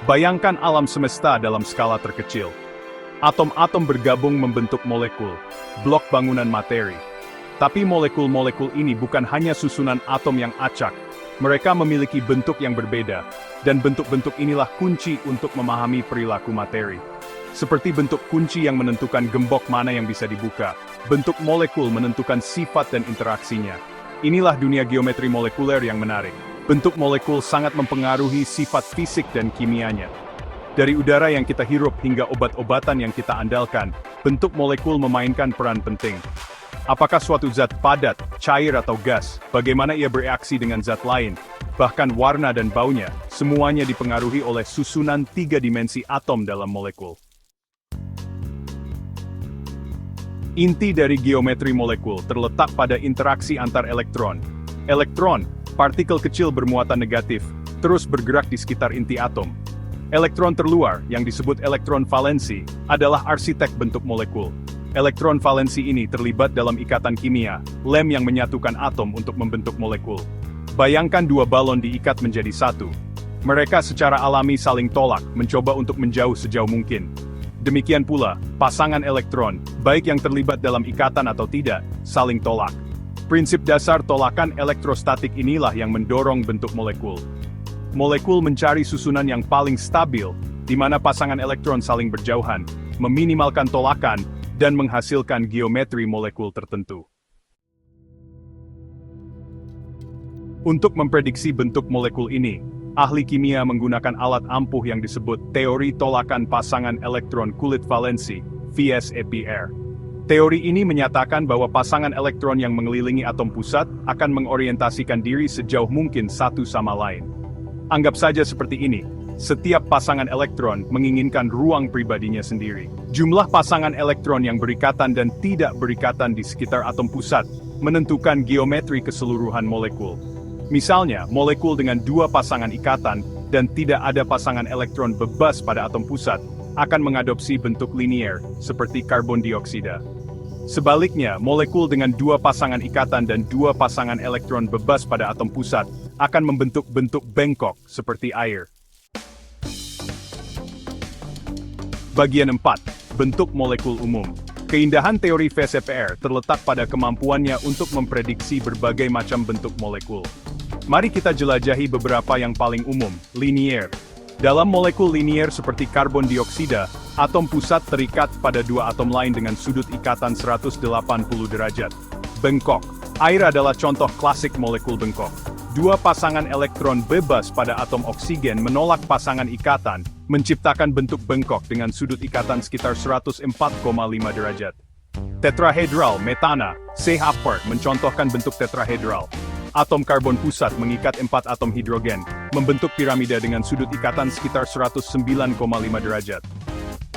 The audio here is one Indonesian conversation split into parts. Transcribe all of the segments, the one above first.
Bayangkan alam semesta dalam skala terkecil. Atom-atom bergabung membentuk molekul, blok bangunan materi. Tapi molekul-molekul ini bukan hanya susunan atom yang acak, mereka memiliki bentuk yang berbeda, dan bentuk-bentuk inilah kunci untuk memahami perilaku materi. Seperti bentuk kunci yang menentukan gembok mana yang bisa dibuka, bentuk molekul menentukan sifat dan interaksinya. Inilah dunia geometri molekuler yang menarik. Bentuk molekul sangat mempengaruhi sifat fisik dan kimianya. Dari udara yang kita hirup hingga obat-obatan yang kita andalkan, bentuk molekul memainkan peran penting. Apakah suatu zat padat, cair atau gas, bagaimana ia bereaksi dengan zat lain, bahkan warna dan baunya, semuanya dipengaruhi oleh susunan 3 dimensi atom dalam molekul. Inti dari geometri molekul terletak pada interaksi antar elektron. Elektron, partikel kecil bermuatan negatif, terus bergerak di sekitar inti atom. Elektron terluar, yang disebut elektron valensi, adalah arsitek bentuk molekul. Elektron valensi ini terlibat dalam ikatan kimia, lem yang menyatukan atom untuk membentuk molekul. Bayangkan 2 balon diikat menjadi satu. Mereka secara alami saling tolak, mencoba untuk menjauh sejauh mungkin. Demikian pula, pasangan elektron, baik yang terlibat dalam ikatan atau tidak, saling tolak. Prinsip dasar tolakan elektrostatik inilah yang mendorong bentuk molekul. Molekul mencari susunan yang paling stabil, di mana pasangan elektron saling berjauhan, meminimalkan tolakan, dan menghasilkan geometri molekul tertentu. Untuk memprediksi bentuk molekul ini, ahli kimia menggunakan alat ampuh yang disebut teori tolakan pasangan elektron kulit valensi, VSEPR. Teori ini menyatakan bahwa pasangan elektron yang mengelilingi atom pusat akan mengorientasikan diri sejauh mungkin satu sama lain. Anggap saja seperti ini, setiap pasangan elektron menginginkan ruang pribadinya sendiri. Jumlah pasangan elektron yang berikatan dan tidak berikatan di sekitar atom pusat menentukan geometri keseluruhan molekul. Misalnya, molekul dengan 2 pasangan ikatan dan tidak ada pasangan elektron bebas pada atom pusat akan mengadopsi bentuk linier, seperti karbon dioksida. Sebaliknya, molekul dengan 2 pasangan ikatan dan 2 pasangan elektron bebas pada atom pusat akan membentuk bentuk bengkok, seperti air. Bagian 4. Bentuk molekul umum. Keindahan teori VSEPR terletak pada kemampuannya untuk memprediksi berbagai macam bentuk molekul. Mari kita jelajahi beberapa yang paling umum, linier. Dalam molekul linier seperti karbon dioksida, atom pusat terikat pada 2 atom lain dengan sudut ikatan 180 derajat. Bengkok. Air adalah contoh klasik molekul bengkok. 2 pasangan elektron bebas pada atom oksigen menolak pasangan ikatan, menciptakan bentuk bengkok dengan sudut ikatan sekitar 104,5 derajat. Tetrahedral metana, C-apart mencontohkan bentuk tetrahedral. Atom karbon pusat mengikat 4 atom hidrogen, membentuk piramida dengan sudut ikatan sekitar 109,5 derajat.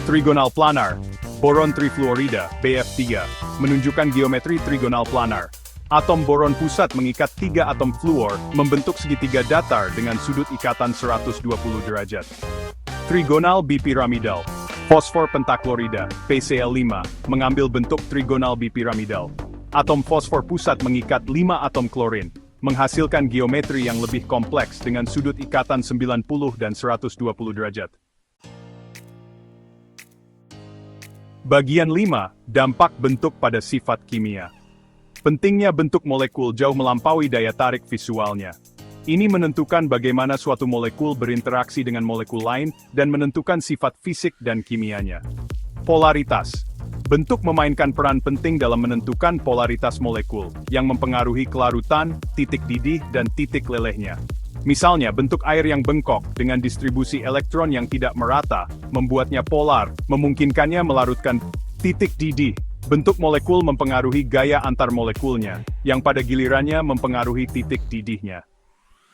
Trigonal planar, boron trifluorida, BF3, menunjukkan geometri trigonal planar. Atom boron pusat mengikat 3 atom fluor, membentuk segitiga datar dengan sudut ikatan 120 derajat. Trigonal bipiramidal, fosfor pentaklorida, PCl5, mengambil bentuk trigonal bipiramidal. Atom fosfor pusat mengikat 5 atom klorin, menghasilkan geometri yang lebih kompleks dengan sudut ikatan 90 dan 120 derajat. Bagian 5, dampak bentuk pada sifat kimia. Pentingnya bentuk molekul jauh melampaui daya tarik visualnya. Ini menentukan bagaimana suatu molekul berinteraksi dengan molekul lain dan menentukan sifat fisik dan kimianya. Polaritas. Bentuk memainkan peran penting dalam menentukan polaritas molekul, yang mempengaruhi kelarutan, titik didih, dan titik lelehnya. Misalnya, bentuk air yang bengkok dengan distribusi elektron yang tidak merata, membuatnya polar, memungkinkannya melarutkan titik didih. Bentuk molekul mempengaruhi gaya antar molekulnya, yang pada gilirannya mempengaruhi titik didihnya.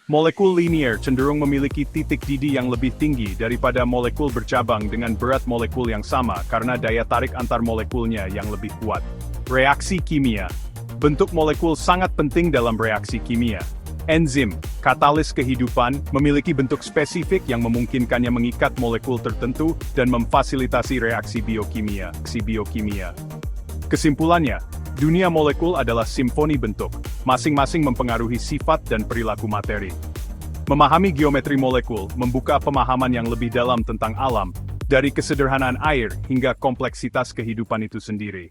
Molekul linier cenderung memiliki titik didih yang lebih tinggi daripada molekul bercabang dengan berat molekul yang sama karena daya tarik antar molekulnya yang lebih kuat. Reaksi kimia. Bentuk molekul sangat penting dalam reaksi kimia. Enzim, katalis kehidupan, memiliki bentuk spesifik yang memungkinkannya mengikat molekul tertentu dan memfasilitasi reaksi biokimia. Kesimpulannya, dunia molekul adalah simfoni bentuk, masing-masing mempengaruhi sifat dan perilaku materi. Memahami geometri molekul membuka pemahaman yang lebih dalam tentang alam, dari kesederhanaan air hingga kompleksitas kehidupan itu sendiri.